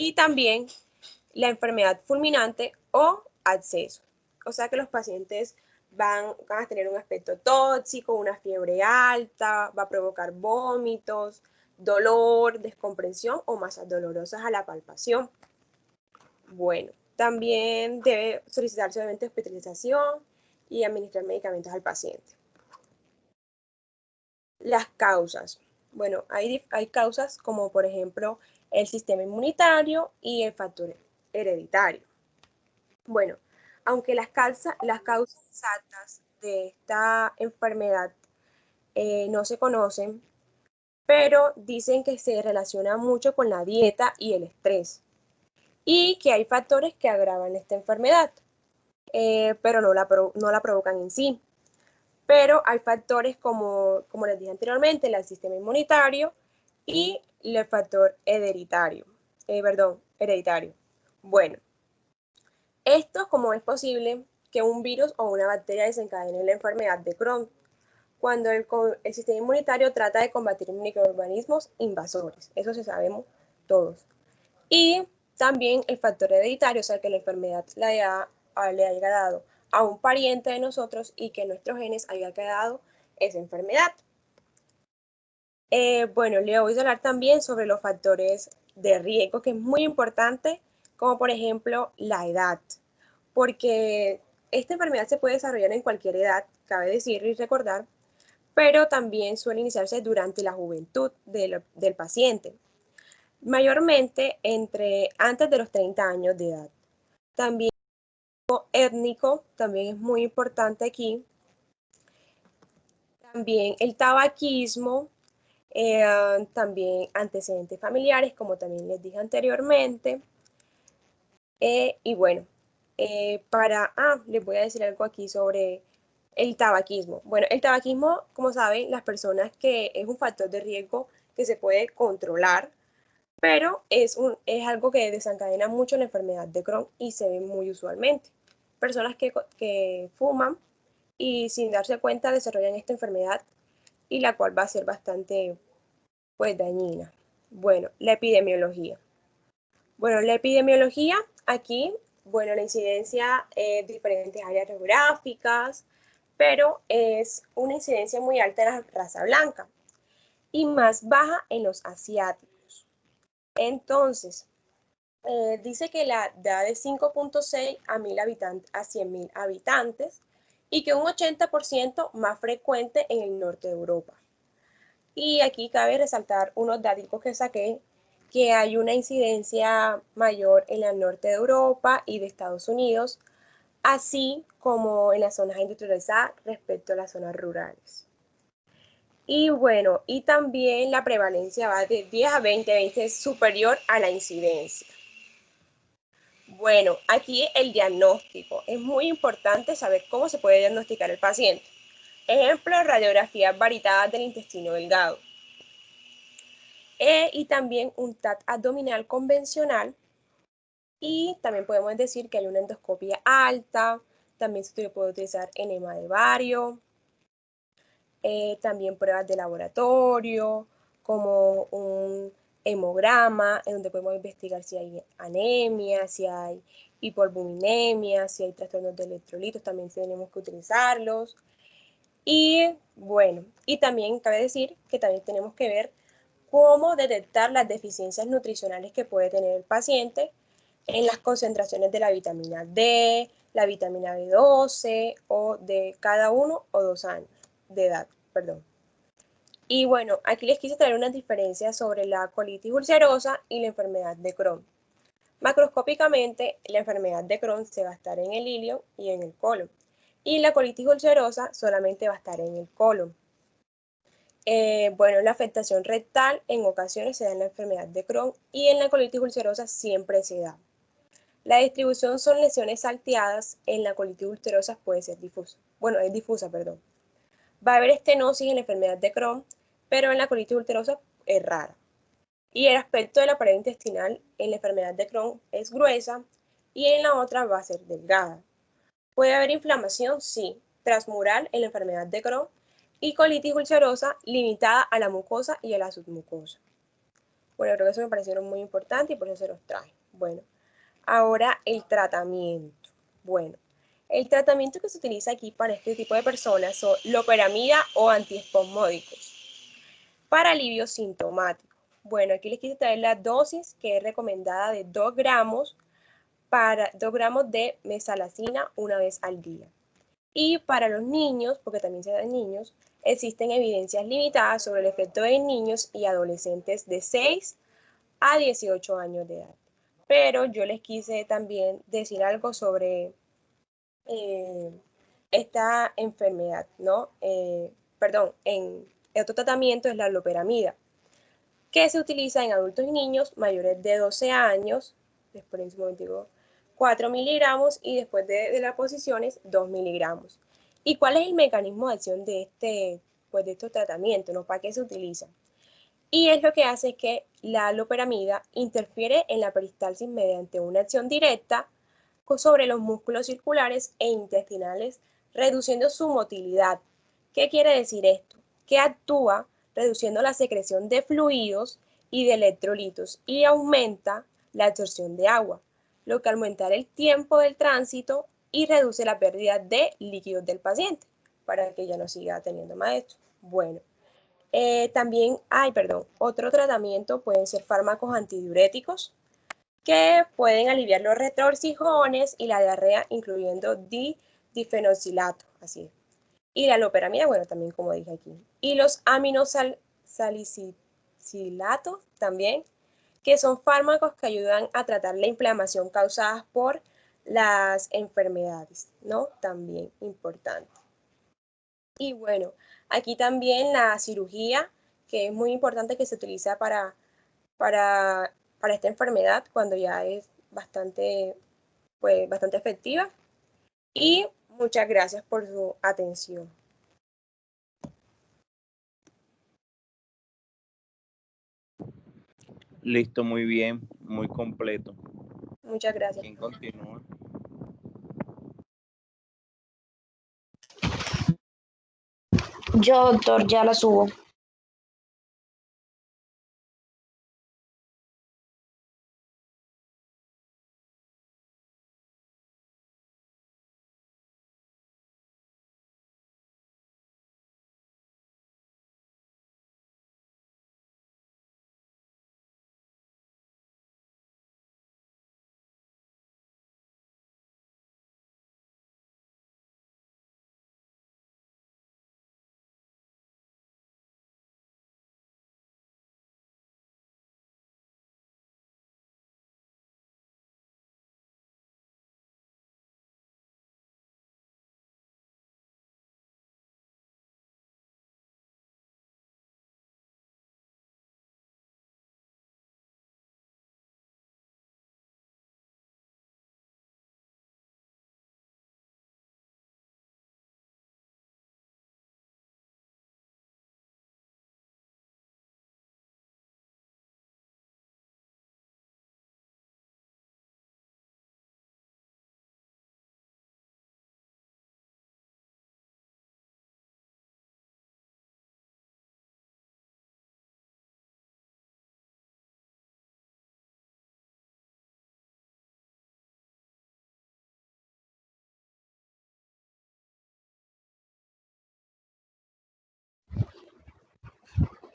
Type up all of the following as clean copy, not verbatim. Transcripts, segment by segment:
y también la enfermedad fulminante o absceso. O sea que los pacientes van a tener un aspecto tóxico, una fiebre alta, va a provocar vómitos, dolor, descomprensión o masas dolorosas a la palpación. Bueno, también debe solicitarse obviamente hospitalización y administrar medicamentos al paciente. Las causas. Bueno, hay causas como por ejemplo el sistema inmunitario y el factor hereditario. Bueno, aunque las causas exactas de esta enfermedad no se conocen, pero dicen que se relaciona mucho con la dieta y el estrés y que hay factores que agravan esta enfermedad, pero no la provocan en sí. Pero hay factores como les dije anteriormente, el sistema inmunitario y el factor hereditario. Hereditario. Bueno, esto como es posible que un virus o una bacteria desencadene la enfermedad de Crohn, cuando el sistema inmunitario trata de combatir microorganismos invasores. Eso se sabemos todos. Y también el factor hereditario, o sea, que la enfermedad le haya dado a un pariente de nosotros y que en nuestros genes haya quedado esa enfermedad. Bueno, le voy a hablar también sobre los factores de riesgo, que es muy importante, como por ejemplo la edad, porque esta enfermedad se puede desarrollar en cualquier edad, cabe decir y recordar, pero también suele iniciarse durante la juventud del paciente, mayormente antes de los 30 años de edad. También étnico, también es muy importante aquí. También el tabaquismo, también antecedentes familiares, como también les dije anteriormente. Y bueno, les voy a decir algo aquí sobre el tabaquismo. Bueno, el tabaquismo, como saben, las personas que es un factor de riesgo que se puede controlar, pero es algo que desencadena mucho la enfermedad de Crohn y se ve muy usualmente. Personas que fuman y sin darse cuenta desarrollan esta enfermedad y la cual va a ser bastante pues dañina. Bueno, la epidemiología. Bueno, la epidemiología aquí, bueno, la incidencia es diferentes áreas geográficas, pero es una incidencia muy alta en la raza blanca y más baja en los asiáticos. Entonces, dice que la da de 5.6 a 100.000 habitantes y que un 80% más frecuente en el norte de Europa. Y aquí cabe resaltar unos datos que saqué, que hay una incidencia mayor en el norte de Europa y de Estados Unidos, así como en las zonas industrializadas respecto a las zonas rurales. Y bueno, y también la prevalencia va de 10 a 20 es superior a la incidencia. Bueno, aquí el diagnóstico. Es muy importante saber cómo se puede diagnosticar el paciente. Ejemplo, radiografías varitadas del intestino delgado. Y también un TAC abdominal convencional. Y también podemos decir que hay una endoscopia alta. También se puede utilizar enema de bario. También pruebas de laboratorio, como un hemograma, en donde podemos investigar si hay anemia, si hay hipoalbuminemia, si hay trastornos de electrolitos, también tenemos que utilizarlos. Y bueno, y también cabe decir que también tenemos que ver cómo detectar las deficiencias nutricionales que puede tener el paciente en las concentraciones de la vitamina D, la vitamina B12 o de cada 1 o 2 años de edad, perdón. Y bueno, aquí les quise traer unas diferencias sobre la colitis ulcerosa y la enfermedad de Crohn. Macroscópicamente, la enfermedad de Crohn se va a estar en el ilio y en el colon. Y la colitis ulcerosa solamente va a estar en el colon. Bueno, la afectación rectal en ocasiones se da en la enfermedad de Crohn y en la colitis ulcerosa siempre se da. La distribución son lesiones salteadas, en la colitis ulcerosa puede ser difusa. Bueno, es difusa, perdón. Va a haber estenosis en la enfermedad de Crohn, pero en la colitis ulcerosa es rara. Y el aspecto de la pared intestinal en la enfermedad de Crohn es gruesa y en la otra va a ser delgada. ¿Puede haber inflamación? Sí, transmural en la enfermedad de Crohn y colitis ulcerosa limitada a la mucosa y a la submucosa. Bueno, creo que eso me parecieron muy importantes y por eso se los traje. Bueno, ahora el tratamiento. Bueno, el tratamiento que se utiliza aquí para este tipo de personas son loperamida o antiespasmódicos para alivio sintomático. Bueno, aquí les quise traer la dosis que es recomendada de 2 gramos para 2 gramos de mesalazina una vez al día. Y para los niños, porque también se da en niños, existen evidencias limitadas sobre el efecto en niños y adolescentes de 6 a 18 años de edad. Pero yo les quise también decir algo sobre esta enfermedad, ¿no? Perdón, en otro tratamiento es la loperamida, que se utiliza en adultos y niños mayores de 12 años, después en ese momento digo 4 miligramos y después de las posiciones 2 miligramos. ¿Y cuál es el mecanismo de acción de estos tratamientos, ¿no? ¿Para qué se utiliza? Y es lo que hace que la loperamida interfiere en la peristalsis mediante una acción directa sobre los músculos circulares e intestinales, reduciendo su motilidad. ¿Qué quiere decir esto? Que actúa reduciendo la secreción de fluidos y de electrolitos y aumenta la absorción de agua, lo que aumenta el tiempo del tránsito y reduce la pérdida de líquidos del paciente para que ya no siga teniendo más esto. Bueno, también hay, otro tratamiento pueden ser fármacos antidiuréticos que pueden aliviar los retorcijones y la diarrea, incluyendo difenoxilato, así es. Y la loperamida, bueno, también como dije aquí. Y los aminosalicilatos también, que son fármacos que ayudan a tratar la inflamación causada por las enfermedades, ¿no? También importante. Y bueno, aquí también la cirugía, que es muy importante que se utiliza para, para esta enfermedad cuando ya es bastante, pues, bastante efectiva. Y muchas gracias por su atención. Listo, muy bien, muy completo. Muchas gracias. ¿Quién continúa? Yo, doctor, ya la subo.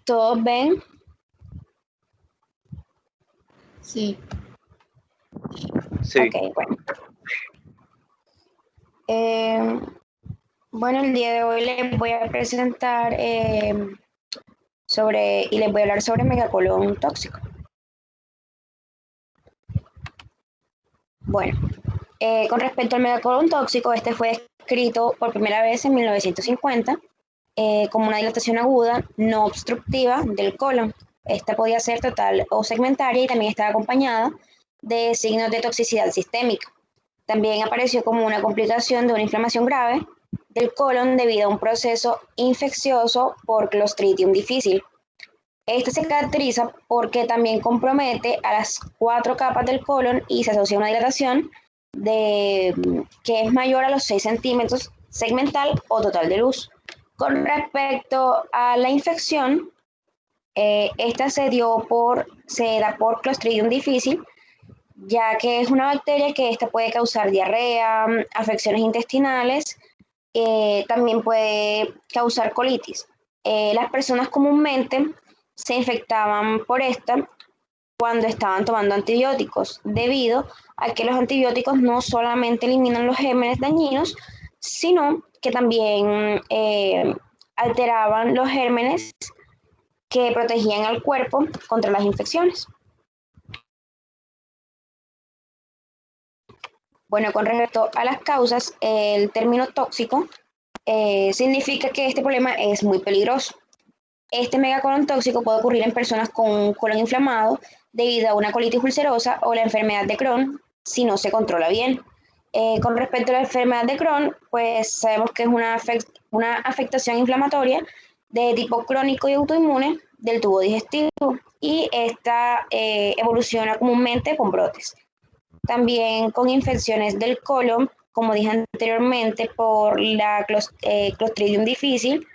¿Todos ven? Sí. Sí. Ok, bueno. Bueno, el día de hoy les voy a presentar y les voy a hablar sobre megacolon tóxico. Bueno, con respecto al megacolon tóxico, este fue descrito por primera vez en 1950 como una dilatación aguda no obstructiva del colon. Esta podía ser total o segmentaria y también estaba acompañada de signos de toxicidad sistémica. También apareció como una complicación de una inflamación grave del colon debido a un proceso infeccioso por Clostridium difficile. Este se caracteriza porque también compromete a las 4 capas del colon y se asocia a una dilatación que es mayor a los 6 centímetros segmental o total de luz. Con respecto a la infección, Esta se da por Clostridium difficile, ya que es una bacteria que esta puede causar diarrea, afecciones intestinales, también puede causar colitis. Las personas comúnmente se infectaban por esta cuando estaban tomando antibióticos, debido a que los antibióticos no solamente eliminan los gérmenes dañinos, sino que también alteraban los gérmenes que protegían al cuerpo contra las infecciones. Bueno, con respecto a las causas, el término tóxico significa que este problema es muy peligroso. Este megacolon tóxico puede ocurrir en personas con un colon inflamado debido a una colitis ulcerosa o la enfermedad de Crohn si no se controla bien. Con respecto a la enfermedad de Crohn, pues sabemos que es una afectación inflamatoria de tipo crónico y autoinmune del tubo digestivo y esta evoluciona comúnmente con brotes. También con infecciones del colon, como dije anteriormente, por la Clostridium difficile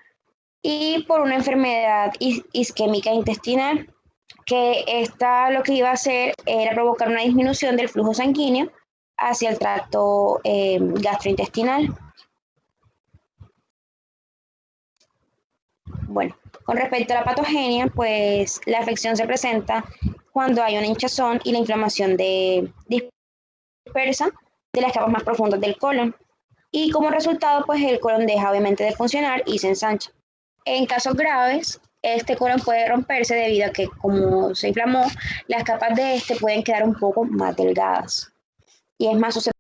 y por una enfermedad isquémica intestinal, que esta lo que iba a hacer era provocar una disminución del flujo sanguíneo hacia el tracto gastrointestinal. Bueno, con respecto a la patogenia, pues la afección se presenta cuando hay una hinchazón y la inflamación dispersa de las capas más profundas del colon. Y como resultado, pues el colon deja obviamente de funcionar y se ensancha. En casos graves, este colon puede romperse debido a que, como se inflamó, las capas de este pueden quedar un poco más delgadas y es más susceptible.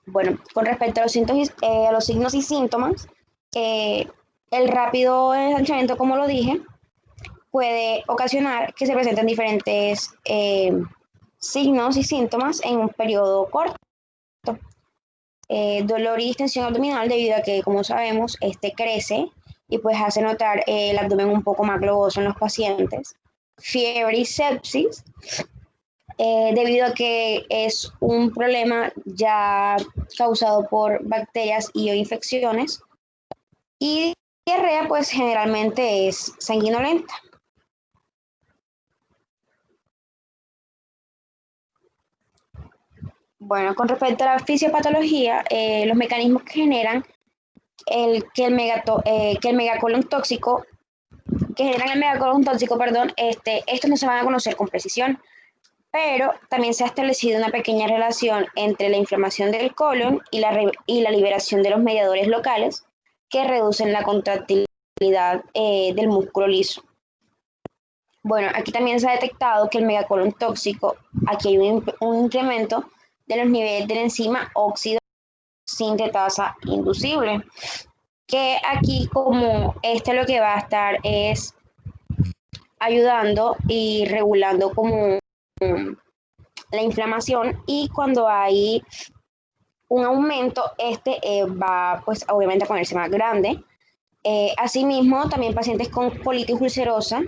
Bueno, con respecto a los signos y síntomas, el rápido ensanchamiento, como lo dije, puede ocasionar que se presenten diferentes signos y síntomas en un periodo corto. Dolor y distensión abdominal debido a que, como sabemos, este crece y pues hace notar el abdomen un poco más globoso en los pacientes. Fiebre y sepsis, debido a que es un problema ya causado por bacterias y o infecciones. Y diarrea, pues generalmente es sanguinolenta. Bueno, con respecto a la fisiopatología, los mecanismos que generan que el megacolon tóxico, que generan el megacolon tóxico, perdón, estos no se van a conocer con precisión, pero también se ha establecido una pequeña relación entre la inflamación del colon y la liberación de los mediadores locales que reducen la contractilidad del músculo liso. Bueno, aquí también se ha detectado que el megacolon tóxico, aquí hay un incremento de los niveles de la enzima óxido sintetasa inducible, que aquí como lo que va a estar es ayudando y regulando como la inflamación, y cuando hay un aumento, va pues obviamente a ponerse más grande. Asimismo, también pacientes con colitis ulcerosa,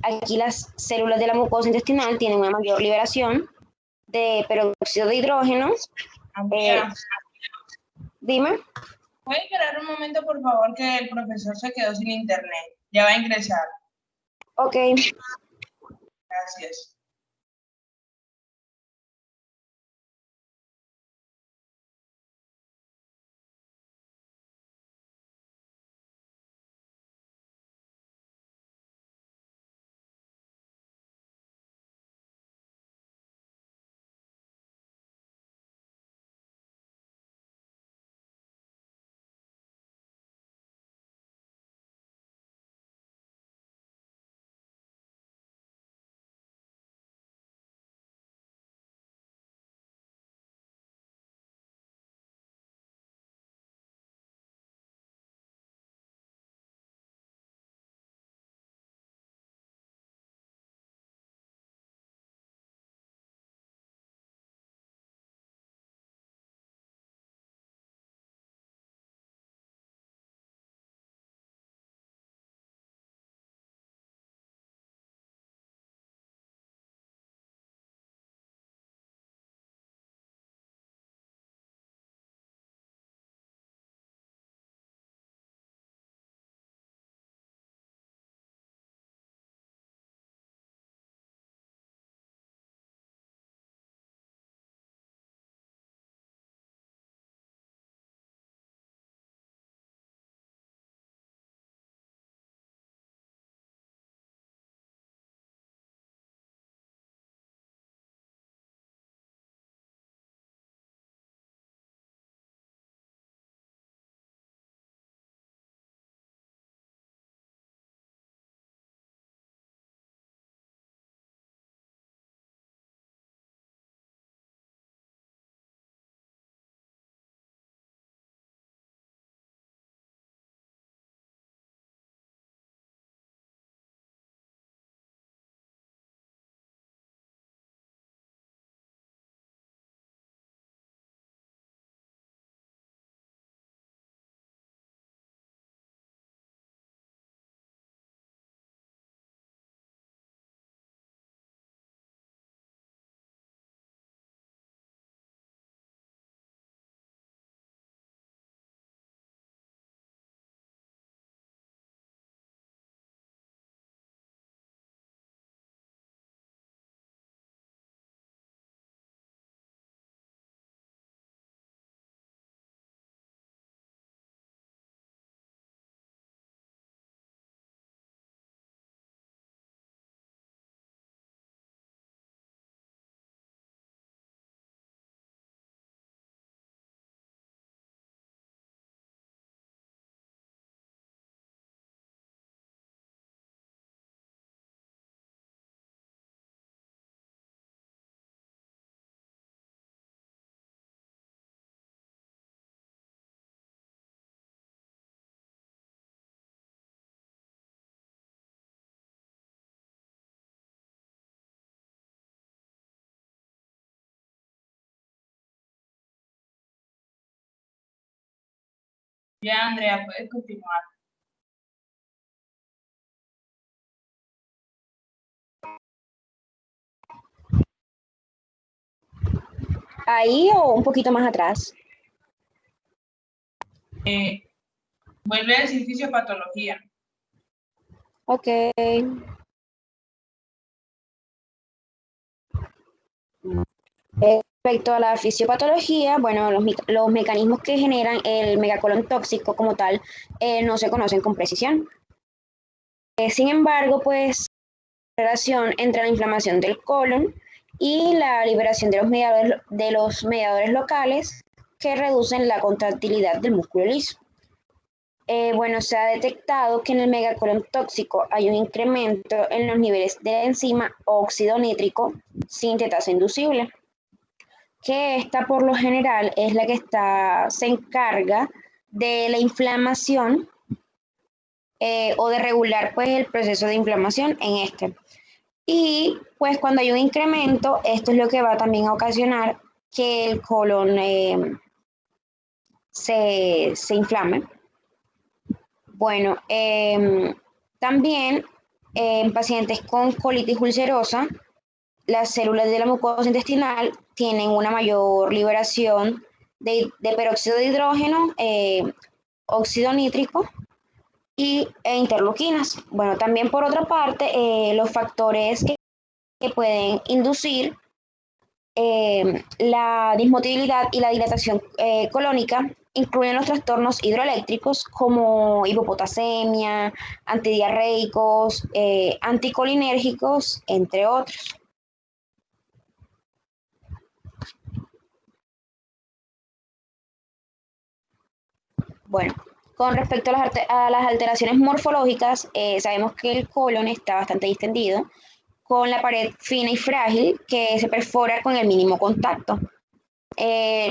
aquí las células de la mucosa intestinal tienen una mayor liberación de peróxido de hidrógeno. Amiga, Dime. ¿puede esperar un momento, por favor, que el profesor se quedó sin internet? Ya va a ingresar. Ok. Gracias. Ya, Andrea, puedes continuar. Ahí o un poquito más atrás. Vuelve a decir fisiopatología. Ok. Respecto a la fisiopatología, bueno, los mecanismos que generan el megacolon tóxico como tal no se conocen con precisión. Sin embargo, pues, relación entre la inflamación del colon y la liberación de los mediadores locales que reducen la contractilidad del músculo liso. Bueno, se ha detectado que en el megacolon tóxico hay un incremento en los niveles de la enzima óxido nítrico sintetasa inducible, que esta por lo general es la que se encarga de la inflamación o de regular pues el proceso de inflamación en este. Y pues cuando hay un incremento, esto es lo que va también a ocasionar que el colon se inflame. Bueno, también en pacientes con colitis ulcerosa, las células de la mucosa intestinal tienen una mayor liberación de peróxido de hidrógeno, óxido nítrico e interleuquinas. Bueno, también por otra parte, los factores que pueden inducir la dismotilidad y la dilatación colónica incluyen los trastornos hidroeléctricos como hipopotasemia, antidiarreicos, anticolinérgicos, entre otros. Bueno, con respecto a las alteraciones morfológicas, sabemos que el colon está bastante distendido, con la pared fina y frágil que se perfora con el mínimo contacto.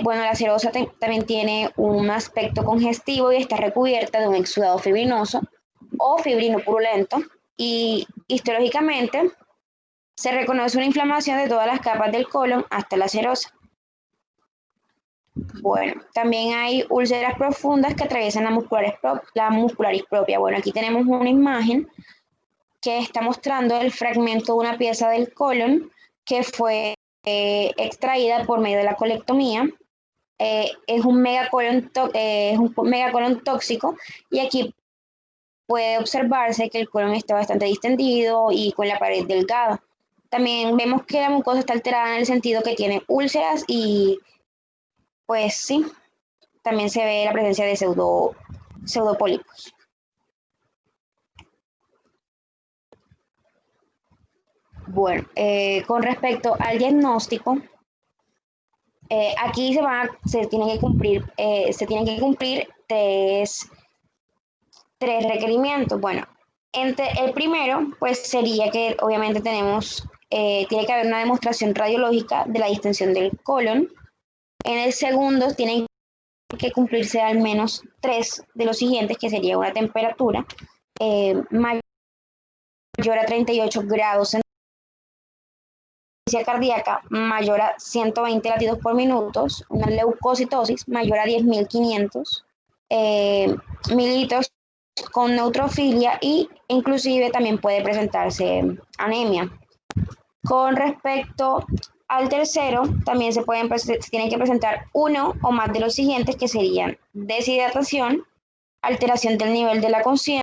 Bueno, la serosa también tiene un aspecto congestivo y está recubierta de un exudado fibrinoso o fibrino purulento, y histológicamente se reconoce una inflamación de todas las capas del colon hasta la serosa. Bueno, también hay úlceras profundas que atraviesan la muscularis propia. Bueno, aquí tenemos una imagen que está mostrando el fragmento de una pieza del colon que fue extraída por medio de la colectomía. Es un megacolon tóxico, y aquí puede observarse que el colon está bastante distendido y con la pared delgada. También vemos que la mucosa está alterada en el sentido que tiene úlceras y pues sí, también se ve la presencia de pseudopólipos. Bueno, con respecto al diagnóstico, aquí se tienen que cumplir tres requerimientos. Bueno, el primero, pues sería que obviamente tiene que haber una demostración radiológica de la distensión del colon. En el segundo, tienen que cumplirse al menos 3 de los siguientes, que sería una temperatura mayor a 38 grados centígrados, cardíaca mayor a 120 latidos por minuto, una leucocitosis mayor a 10.500 mililitros con neutrofilia, y inclusive también puede presentarse anemia. Con respecto al tercero, también se tienen que presentar uno o más de los siguientes, que serían deshidratación, alteración del nivel de la conciencia,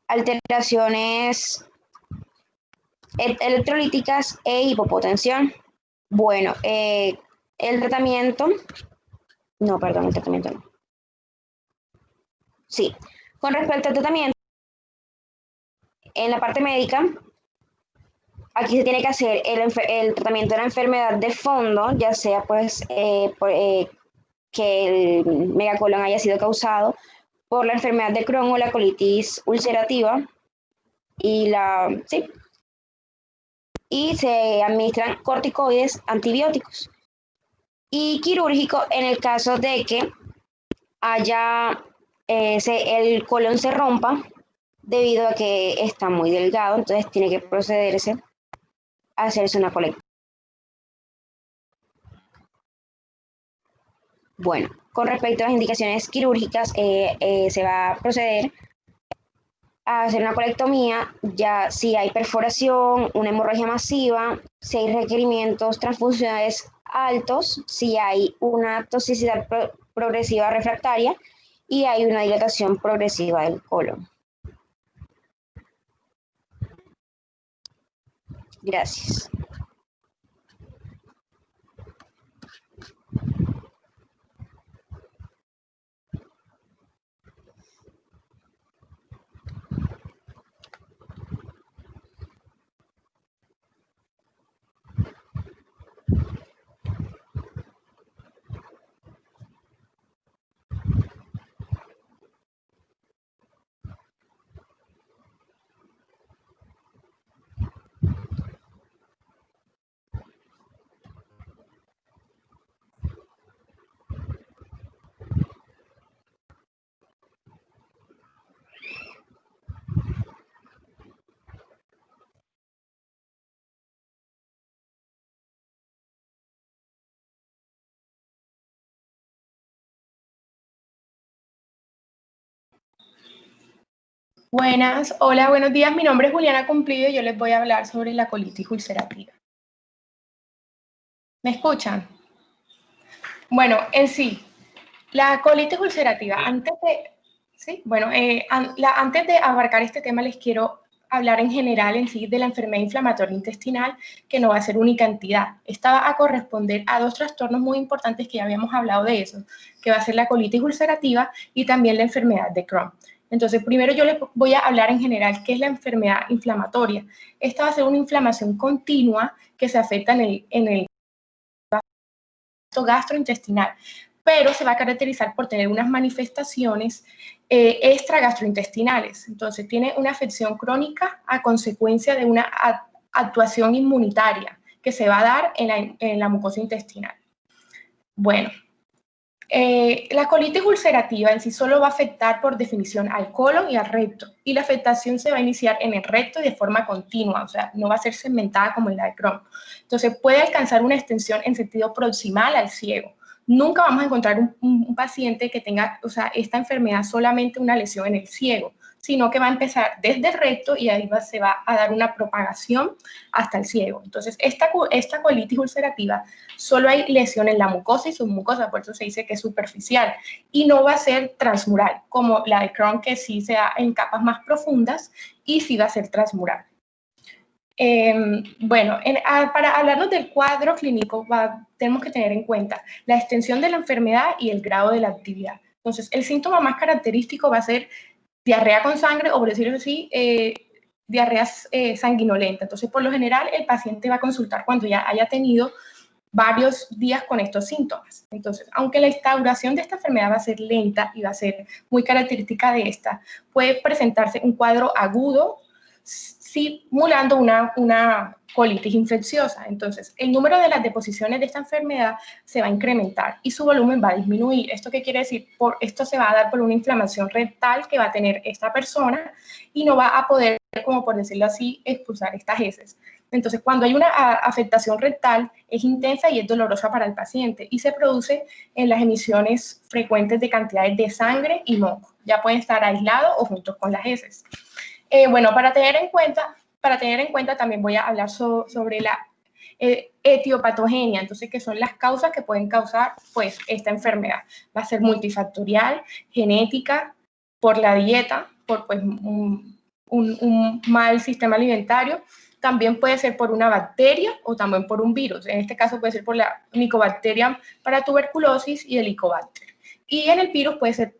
alteraciones electrolíticas e hipopotensión. Bueno, el tratamiento no. Sí, con respecto al tratamiento, en la parte médica, aquí se tiene que hacer el tratamiento de la enfermedad de fondo, ya sea pues que el megacolon haya sido causado por la enfermedad de Crohn o la colitis ulcerativa, y se administran corticoides, antibióticos, y quirúrgico en el caso de que el colon se rompa debido a que está muy delgado, entonces tiene que procederse a hacerse una colecta. Bueno, Con respecto a las indicaciones quirúrgicas, se va a proceder a hacer una colectomía, ya si hay perforación, una hemorragia masiva, si hay requerimientos transfusionales altos, si hay una toxicidad progresiva refractaria y hay una dilatación progresiva del colon. Gracias. Buenas, hola, buenos días. Mi nombre es Juliana Cumplido y yo les voy a hablar sobre la colitis ulcerativa. ¿Me escuchan? Bueno, en sí, la colitis ulcerativa, antes de abarcar este tema les quiero hablar en general en sí de la enfermedad inflamatoria intestinal, que no va a ser única entidad. Esta va a corresponder a dos trastornos muy importantes que ya habíamos hablado de eso, que va a ser la colitis ulcerativa y también la enfermedad de Crohn. Entonces, primero yo les voy a hablar en general qué es la enfermedad inflamatoria. Esta va a ser una inflamación continua que se afecta en el gastrointestinal, pero se va a caracterizar por tener unas manifestaciones extragastrointestinales. Entonces, tiene una afección crónica a consecuencia de una actuación inmunitaria que se va a dar en la mucosa intestinal. Bueno, la colitis ulcerativa en sí solo va a afectar por definición al colon y al recto, y la afectación se va a iniciar en el recto y de forma continua, o sea, no va a ser segmentada como en la de Crohn. Entonces puede alcanzar una extensión en sentido proximal al ciego. Nunca vamos a encontrar un paciente que tenga, o sea, esta enfermedad solamente una lesión en el ciego, sino que va a empezar desde el recto y ahí se va a dar una propagación hasta el ciego. Entonces, esta colitis ulcerativa solo hay lesión en la mucosa y submucosa, por eso se dice que es superficial, y no va a ser transmural, como la de Crohn, que sí se da en capas más profundas y sí va a ser transmural. Para hablarnos del cuadro clínico, tenemos que tener en cuenta la extensión de la enfermedad y el grado de la actividad. Entonces, el síntoma más característico va a ser diarrea con sangre, o por decirlo así, diarrea sanguinolenta. Entonces, por lo general, el paciente va a consultar cuando ya haya tenido varios días con estos síntomas. Entonces, aunque la instauración de esta enfermedad va a ser lenta y va a ser muy característica de esta, puede presentarse un cuadro agudo simulando una colitis infecciosa. Entonces, el número de las deposiciones de esta enfermedad se va a incrementar y su volumen va a disminuir. ¿Esto qué quiere decir? Esto se va a dar por una inflamación rectal que va a tener esta persona y no va a poder, como por decirlo así, expulsar estas heces. Entonces, cuando hay una afectación rectal, es intensa y es dolorosa para el paciente y se produce en las emisiones frecuentes de cantidades de sangre y moco. Ya pueden estar aislados o juntos con las heces. Para tener en cuenta también voy a hablar sobre la etiopatogenia, entonces, que son las causas que pueden causar, pues, esta enfermedad. Va a ser multifactorial, genética, por la dieta, por, pues, un mal sistema alimentario. También puede ser por una bacteria o también por un virus. En este caso puede ser por la Mycobacterium para tuberculosis y Helicobacter. Y en el virus puede ser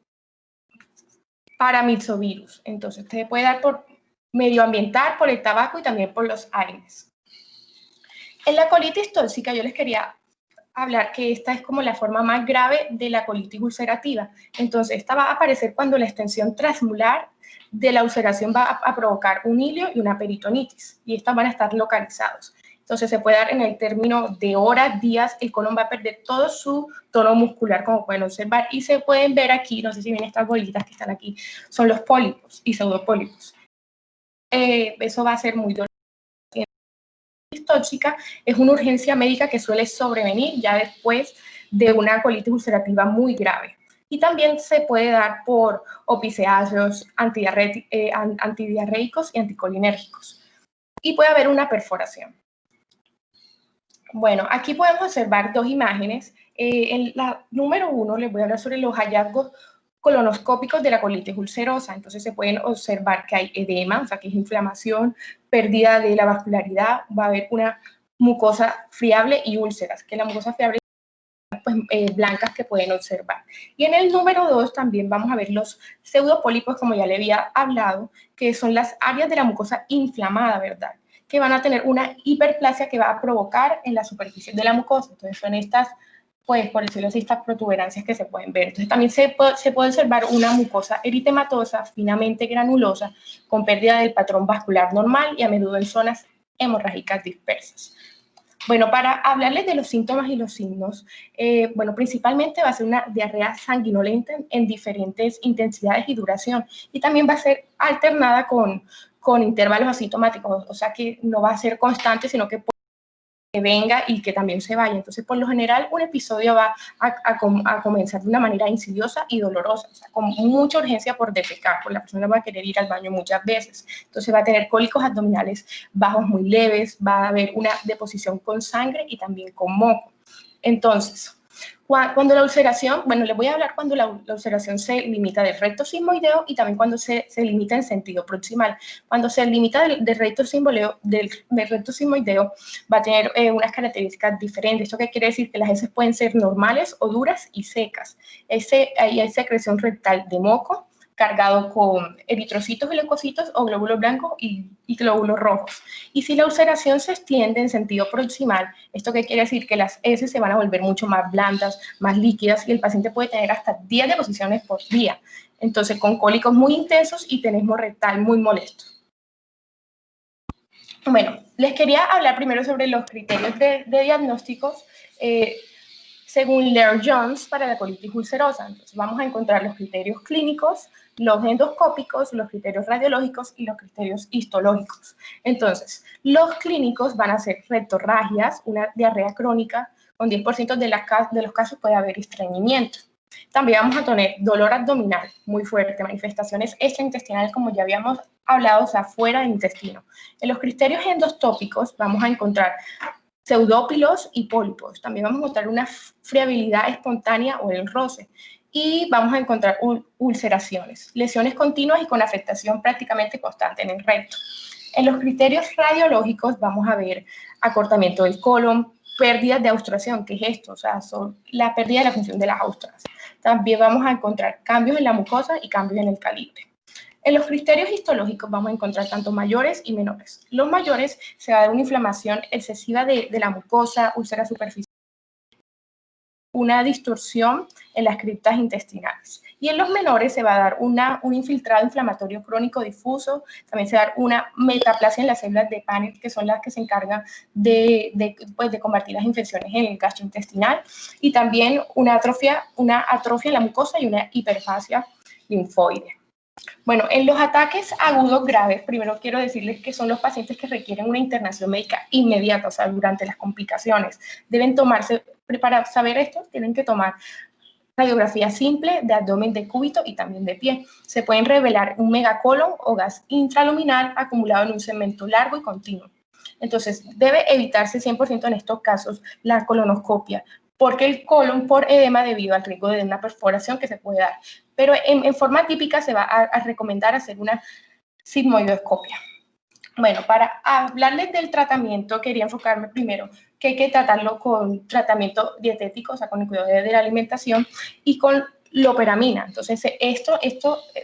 paramyxovirus. Entonces, se puede dar por medioambiental, por el tabaco y también por los aires. En la colitis tóxica yo les quería hablar que esta es como la forma más grave de la colitis ulcerativa. Entonces, esta va a aparecer cuando la extensión transmular de la ulceración va a provocar un hilio y una peritonitis, y estas van a estar localizados. Entonces, se puede dar en el término de horas, días, el colon va a perder todo su tono muscular, como pueden observar, y se pueden ver aquí, no sé si ven estas bolitas que están aquí, son los pólipos y pseudopólipos. Eso va a ser muy doloroso. Tóxica es una urgencia médica que suele sobrevenir ya después de una colitis ulcerativa muy grave. Y también se puede dar por opiáceos, antidiarreicos y anticolinérgicos. Y puede haber una perforación. Bueno, aquí podemos observar dos imágenes. En la número 1 les voy a hablar sobre los hallazgos colonoscópicos de la colitis ulcerosa. Entonces se pueden observar que hay edema, o sea que es inflamación, pérdida de la vascularidad, va a haber una mucosa friable y úlceras, que la mucosa friable pues, blancas que pueden observar. Y en el número 2 también vamos a ver los pseudopólipos, como ya le había hablado, que son las áreas de la mucosa inflamada, ¿verdad? Que van a tener una hiperplasia que va a provocar en la superficie de la mucosa. Entonces son estas, pues por decirlo así, estas protuberancias que se pueden ver. Entonces también se puede observar una mucosa eritematosa, finamente granulosa, con pérdida del patrón vascular normal y a menudo en zonas hemorrágicas dispersas. Bueno, para hablarles de los síntomas y los signos, bueno, principalmente va a ser una diarrea sanguinolenta en diferentes intensidades y duración, y también va a ser alternada con intervalos asintomáticos, o sea que no va a ser constante, sino que venga y que también se vaya. Entonces, por lo general, un episodio va a comenzar de una manera insidiosa y dolorosa, o sea, con mucha urgencia por defecar, porque la persona va a querer ir al baño muchas veces. Entonces, va a tener cólicos abdominales bajos muy leves, va a haber una deposición con sangre y también con moco. Entonces, cuando la ulceración, bueno, les voy a hablar cuando la ulceración se limita del recto sigmoideo y también cuando se limita en sentido proximal. Cuando se limita del recto sigmoideo va a tener unas características diferentes. ¿Esto qué quiere decir? Que las heces pueden ser normales o duras y secas. Ahí hay secreción rectal de moco, cargado con eritrocitos y leucocitos o glóbulos blancos y glóbulos rojos. Y si la ulceración se extiende en sentido proximal, ¿esto qué quiere decir? Que las heces se van a volver mucho más blandas, más líquidas, y el paciente puede tener hasta 10 deposiciones por día. Entonces, con cólicos muy intensos y tenesmo rectal muy molesto. Bueno, les quería hablar primero sobre los criterios de diagnósticos según Laird-Jones para la colitis ulcerosa. Entonces, vamos a encontrar los criterios clínicos, los endoscópicos, los criterios radiológicos y los criterios histológicos. Entonces, los clínicos van a ser rectorragias, una diarrea crónica, con 10% de los casos puede haber estreñimiento. También vamos a tener dolor abdominal muy fuerte, manifestaciones extraintestinales, como ya habíamos hablado, o sea, fuera del intestino. En los criterios endostópicos vamos a encontrar pseudópilos y pólipos. También vamos a encontrar una friabilidad espontánea o el roce. Y vamos a encontrar ulceraciones, lesiones continuas y con afectación prácticamente constante en el recto. En los criterios radiológicos vamos a ver acortamiento del colon, pérdidas de austración, ¿qué es esto? O sea, son la pérdida de la función de las austras. También vamos a encontrar cambios en la mucosa y cambios en el calibre. En los criterios histológicos vamos a encontrar tanto mayores y menores. Los mayores se va a dar una inflamación excesiva de la mucosa, úlcera superficial, una distorsión en las criptas intestinales. Y en los menores se va a dar un infiltrado inflamatorio crónico difuso, también se va a dar una metaplasia en las células de Paneth, que son las que se encargan de combatir las infecciones en el gastrointestinal, y también una atrofia en la mucosa y una hiperfasia linfoide. Bueno, en los ataques agudos graves, primero quiero decirles que son los pacientes que requieren una internación médica inmediata, o sea, durante las complicaciones. Deben tomarse, para saber esto, tienen que tomar radiografía simple de abdomen de cúbito y también de pie. Se pueden revelar un megacolon o gas intraluminal acumulado en un segmento largo y continuo. Entonces, debe evitarse 100% en estos casos la colonoscopia, porque el colon por edema debido al riesgo de una perforación que se puede dar. Pero en forma típica se va a recomendar hacer una sigmoidoscopia. Bueno, para hablarles del tratamiento, quería enfocarme primero que hay que tratarlo con tratamiento dietético, o sea, con el cuidado de la alimentación y con loperamina. Entonces, esto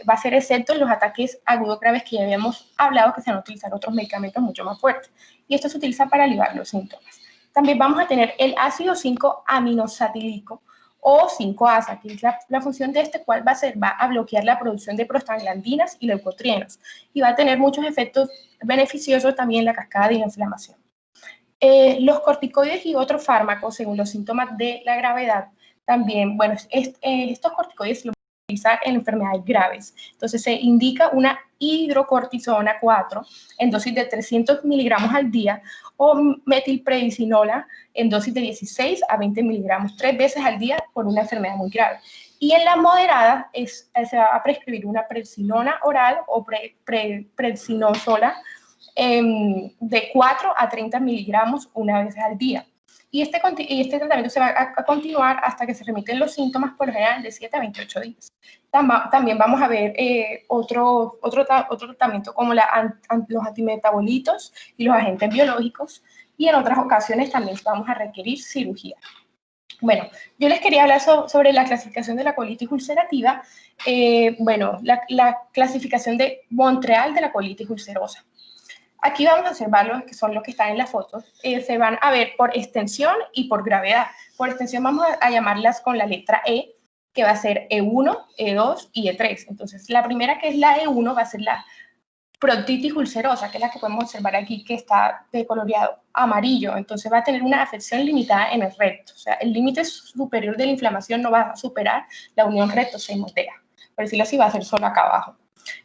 va a ser excepto en los ataques agudos graves que ya habíamos hablado, que se van a utilizar otros medicamentos mucho más fuertes. Y esto se utiliza para aliviar los síntomas. También vamos a tener el ácido 5-aminosatílico o 5-ASA, que es la función de este, cual va a bloquear la producción de prostaglandinas y leucotrienos, y va a tener muchos efectos beneficiosos también en la cascada de la inflamación. Los corticoides y otros fármacos, según los síntomas de la gravedad, también, bueno, estos corticoides los en enfermedades graves. Entonces se indica una hidrocortisona 4 en dosis de 300 miligramos al día o metilprednisona en dosis de 16 a 20 miligramos 3 veces al día por una enfermedad muy grave. Y en la moderada se va a prescribir una prednisolona oral o prednisola de 4 a 30 miligramos una vez al día. Y este tratamiento se va a continuar hasta que se remiten los síntomas, por lo general, de 7 a 28 días. También vamos a ver otro tratamiento como los antimetabolitos y los agentes biológicos, y en otras ocasiones también vamos a requerir cirugía. Bueno, yo les quería hablar sobre la clasificación de la colitis ulcerativa. Bueno, la clasificación de Montreal de la colitis ulcerosa. Aquí vamos a observar los que son los que están en las fotos. Se van a ver por extensión y por gravedad. Por extensión vamos a llamarlas con la letra E, que va a ser E1, E2 y E3. Entonces, la primera, que es la E1, va a ser la proctitis ulcerosa, que es la que podemos observar aquí, que está de coloreado amarillo. Entonces, va a tener una afección limitada en el recto. O sea, el límite superior de la inflamación no va a superar la unión recto-semotea. Por decirlo así, va a ser solo acá abajo.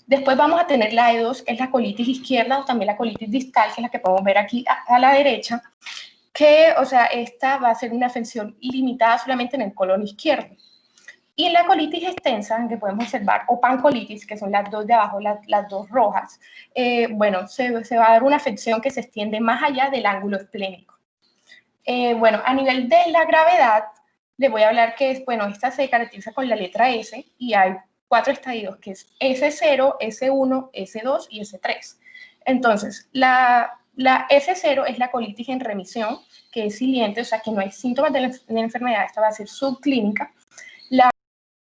Después vamos a tener la E2, que es la colitis izquierda, o también la colitis distal, que es la que podemos ver aquí a la derecha, que, o sea, esta va a ser una afección limitada solamente en el colon izquierdo. Y en la colitis extensa, que podemos observar, o pancolitis, que son las dos de abajo, las dos rojas, bueno, se va a dar una afección que se extiende más allá del ángulo esplénico. Bueno, a nivel de la gravedad, les voy a hablar que, bueno, esta se caracteriza con la letra S, y hay 4 estadios, que es S0, S1, S2 y S3. Entonces, la S0 es la colitis en remisión, que es siliente, o sea, que no hay síntomas de la enfermedad, esta va a ser subclínica. La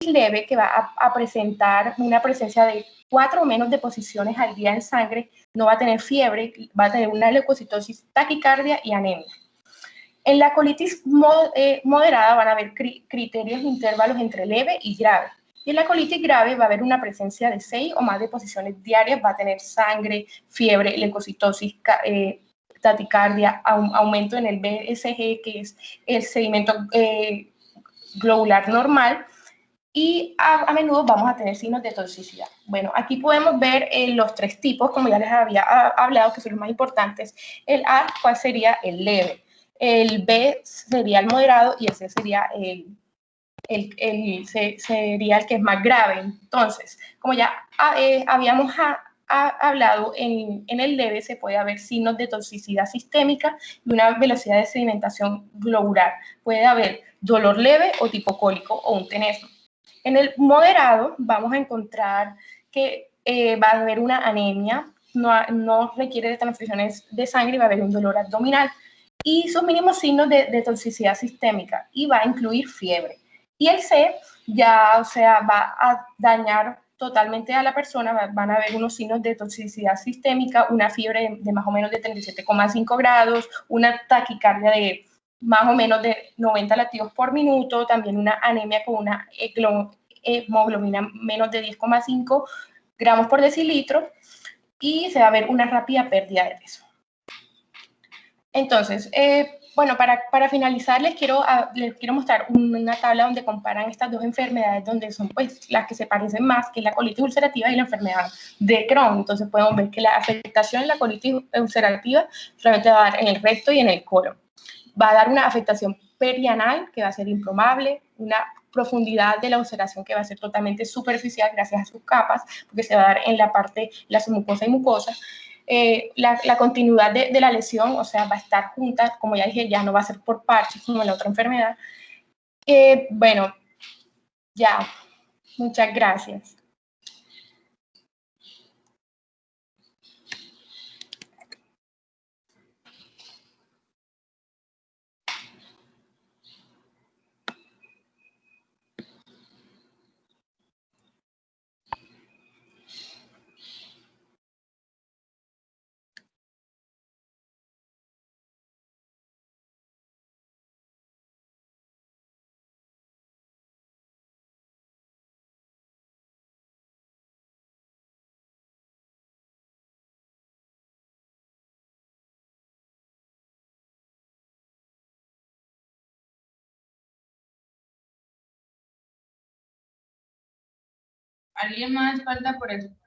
colitis leve, que va a presentar una presencia de 4 o menos deposiciones al día en sangre, no va a tener fiebre, va a tener una leucocitosis, taquicardia y anemia. En la colitis moderada van a haber criterios de intervalos entre leve y grave. Y en la colitis grave va a haber una presencia de 6 o más deposiciones diarias, va a tener sangre, fiebre, leucocitosis, taticardia, aumento en el BSG, que es el sedimento globular normal, y a menudo vamos a tener signos de toxicidad. Bueno, aquí podemos ver los 3 tipos, como ya les había hablado, que son los más importantes. El A, ¿cuál sería? El leve. El B sería el moderado y el C sería sería el que es más grave. Entonces, como ya habíamos hablado, en el leve se puede haber signos de toxicidad sistémica y una velocidad de sedimentación globular. Puede haber dolor leve o tipo cólico o un tenesmo. En el moderado vamos a encontrar que va a haber una anemia, no requiere de transfusiones de sangre y va a haber un dolor abdominal y sus mínimos signos de toxicidad sistémica, y va a incluir fiebre. Y el C ya, o sea, va a dañar totalmente a la persona, van a haber unos signos de toxicidad sistémica, una fiebre de más o menos de 37,5 grados, una taquicardia de más o menos de 90 latidos por minuto, también una anemia con una hemoglobina menos de 10,5 gramos por decilitro, y se va a ver una rápida pérdida de peso. Entonces, bueno, para finalizar, les quiero mostrar una tabla donde comparan estas dos enfermedades, donde son pues las que se parecen más, que es la colitis ulcerativa y la enfermedad de Crohn. Entonces podemos ver que la afectación en la colitis ulcerativa solamente va a dar en el recto y en el colon. Va a dar una afectación perianal, que va a ser improbable, una profundidad de la ulceración que va a ser totalmente superficial gracias a sus capas, porque se va a dar en la parte, la submucosa y mucosa. La continuidad de la lesión, o sea, va a estar junta, como ya dije, ya no va a ser por parches como en la otra enfermedad. Bueno, ya, muchas gracias. ¿Alguien más falta por exponer?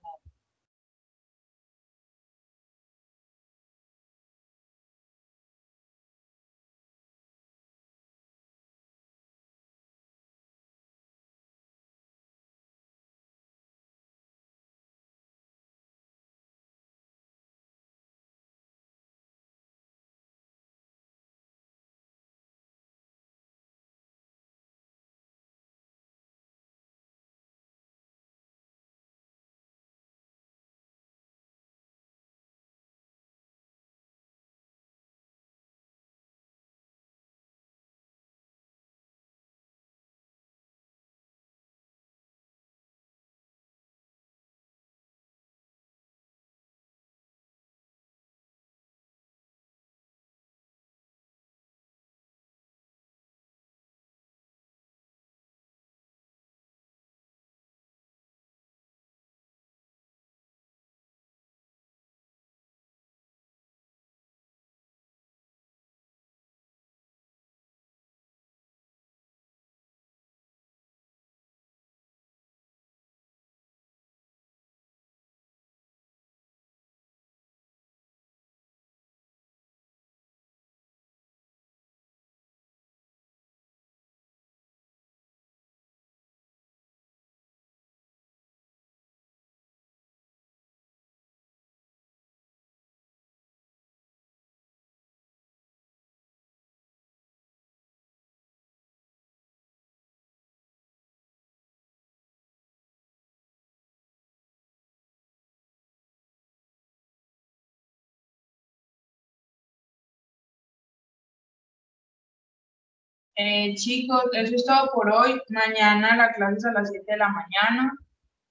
Chicos, eso es todo por hoy. Mañana la clase es a las 7 de la mañana.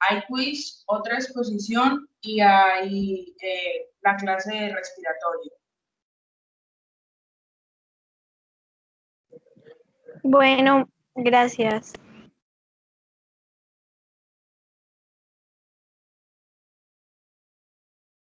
Hay quiz, otra exposición y hay la clase de respiratorio. Bueno, gracias.